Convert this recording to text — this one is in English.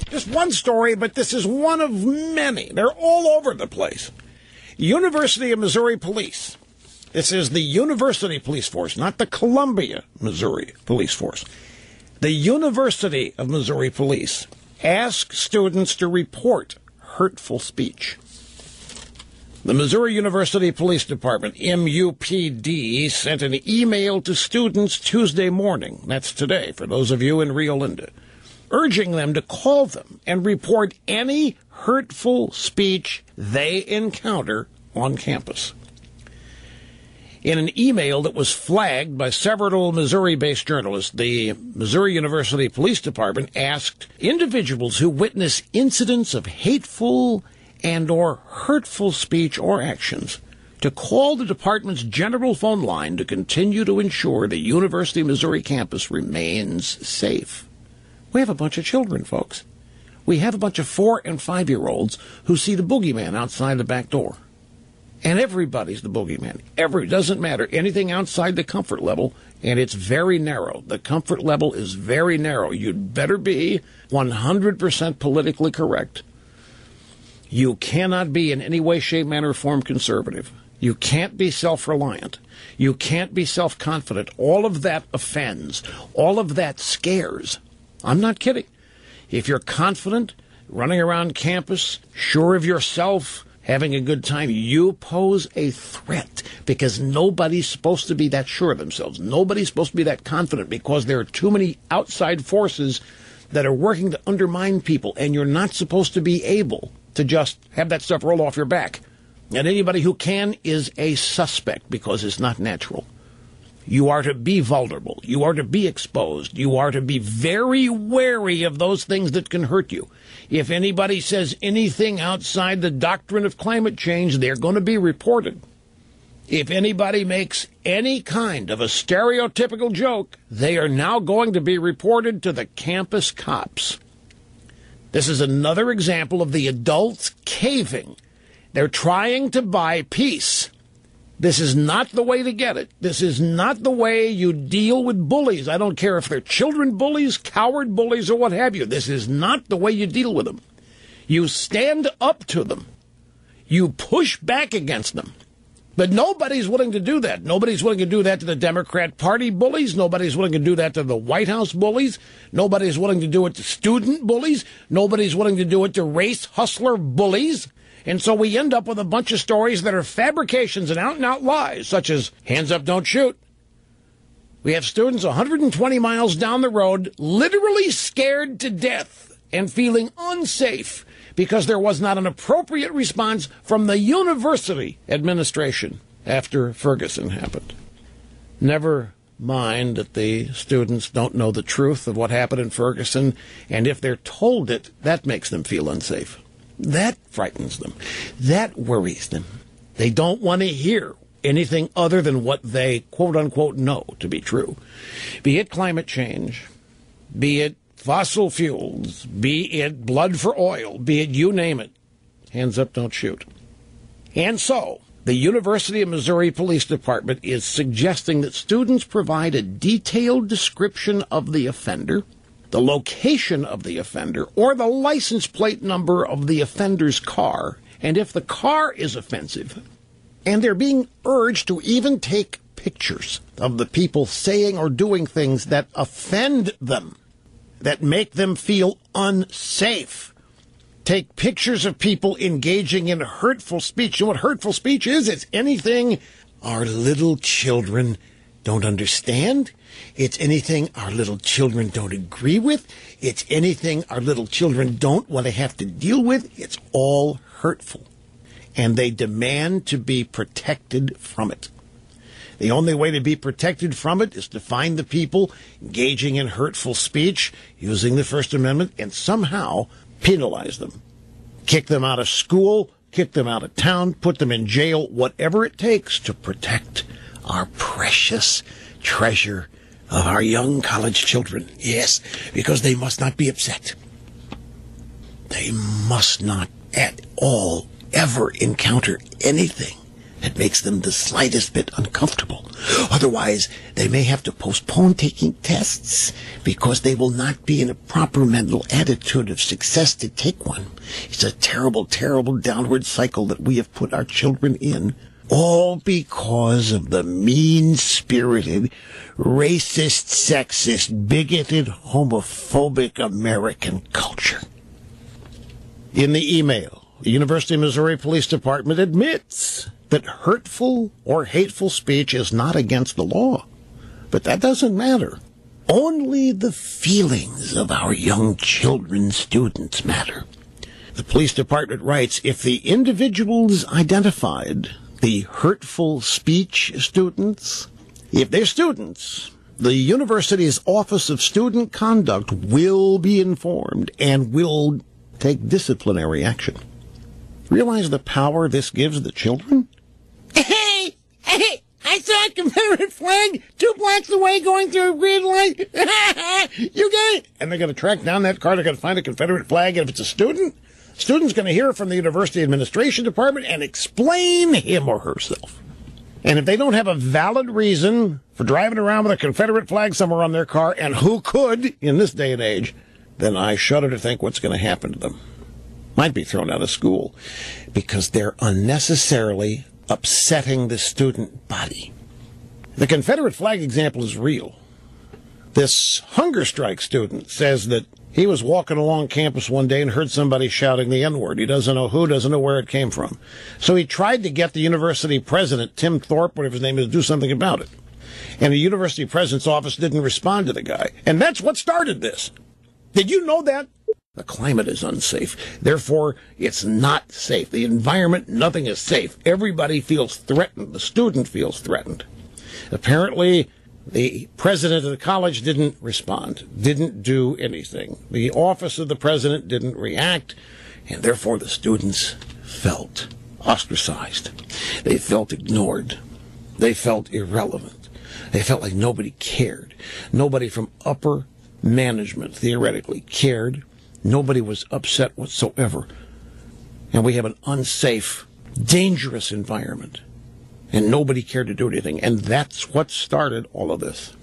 Just one story, but this is one of many. They're all over the place. University of Missouri Police. This is the University Police Force, not the Columbia, Missouri Police Force. The University of Missouri Police asks students to report hurtful speech. The Missouri University Police Department, MUPD, sent an email to students Tuesday morning, that's today for those of you in Rio Linda, urging them to call them and report any hurtful speech they encounter on campus. In an email that was flagged by several Missouri-based journalists, the Missouri University Police Department asked individuals who witness incidents of hateful and or hurtful speech or actions to call the department's general phone line to continue to ensure the University of Missouri campus remains safe. We have a bunch of children, folks. We have a bunch of 4- and 5-year-olds who see the boogeyman outside the back door. And everybody's the boogeyman. It doesn't matter. Anything outside the comfort level, and it's very narrow. The comfort level is very narrow. You'd better be 100% politically correct. You cannot be in any way, shape, manner, or form conservative. You can't be self-reliant. You can't be self-confident. All of that offends. All of that scares. I'm not kidding. If you're confident, running around campus, sure of yourself, having a good time, you pose a threat because nobody's supposed to be that sure of themselves. Nobody's supposed to be that confident because there are too many outside forces that are working to undermine people, and you're not supposed to be able to just have that stuff roll off your back. And anybody who can is a suspect because it's not natural. You are to be vulnerable. You are to be exposed. You are to be very wary of those things that can hurt you. If anybody says anything outside the doctrine of climate change, they're going to be reported. If anybody makes any kind of a stereotypical joke, they are now going to be reported to the campus cops. This is another example of the adults caving. They're trying to buy peace. This is not the way to get it. This is not the way you deal with bullies. I don't care if they're children bullies, coward bullies, or what have you. This is not the way you deal with them. You stand up to them. You push back against them. But nobody's willing to do that. Nobody's willing to do that to the Democrat Party bullies. Nobody's willing to do that to the White House bullies. Nobody's willing to do it to student bullies. Nobody's willing to do it to race hustler bullies. And so we end up with a bunch of stories that are fabrications and out-and-out lies, such as hands up, don't shoot. We have students 120 miles down the road literally scared to death and feeling unsafe because there was not an appropriate response from the university administration after Ferguson happened. Never mind that the students don't know the truth of what happened in Ferguson, and if they're told it, that makes them feel unsafe. That frightens them. That worries them. They don't want to hear anything other than what they, quote-unquote, know to be true. Be it climate change, be it fossil fuels, be it blood for oil, be it you name it. Hands up, don't shoot. And so, the University of Missouri Police Department is suggesting that students provide a detailed description of the offender, the location of the offender, or the license plate number of the offender's car. And if the car is offensive, and they're being urged to even take pictures of the people saying or doing things that offend them, that make them feel unsafe. Take pictures of people engaging in hurtful speech. You know what hurtful speech is? It's anything our little children don't understand. It's anything our little children don't agree with. It's anything our little children don't want to have to deal with. It's all hurtful. And they demand to be protected from it. The only way to be protected from it is to find the people engaging in hurtful speech, using the First Amendment, and somehow penalize them. Kick them out of school, kick them out of town, put them in jail, whatever it takes to protect our precious treasure of our young college children. Yes, because they must not be upset. They must not at all ever encounter anything that makes them the slightest bit uncomfortable. Otherwise, they may have to postpone taking tests because they will not be in a proper mental attitude of success to take one. It's a terrible, terrible downward cycle that we have put our children in, all because of the mean-spirited, racist, sexist, bigoted, homophobic American culture. In the email, the University of Missouri Police Department admits that hurtful or hateful speech is not against the law. But that doesn't matter. Only the feelings of our young children students matter. The police department writes, if the individuals identified, the hurtful speech students, if they're students, the university's Office of Student Conduct will be informed and will take disciplinary action. Realize the power this gives the children? Hey, I saw a Confederate flag 2 blocks away going through a green light. You get it? And they're going to track down that car. They're going to find a Confederate flag. And if it's a student's going to hear from the university administration department and explain him or herself. And if they don't have a valid reason for driving around with a Confederate flag somewhere on their car, and who could in this day and age, then I shudder to think what's going to happen to them. Might be thrown out of school because they're unnecessarily upsetting the student body. The Confederate flag example is real. This hunger strike student says that he was walking along campus one day and heard somebody shouting the N-word. He doesn't know who, doesn't know where it came from. So he tried to get the university president, Tim Thorpe, whatever his name is, to do something about it. And the university president's office didn't respond to the guy. And that's what started this. Did you know that? The climate is unsafe. Therefore, it's not safe. The environment, nothing is safe. Everybody feels threatened. The student feels threatened. Apparently, the president of the college didn't respond, didn't do anything. The office of the president didn't react, and therefore the students felt ostracized. They felt ignored. They felt irrelevant. They felt like nobody cared. Nobody from upper management, theoretically, cared. Nobody was upset whatsoever. And we have an unsafe, dangerous environment. And nobody cared to do anything. And that's what started all of this.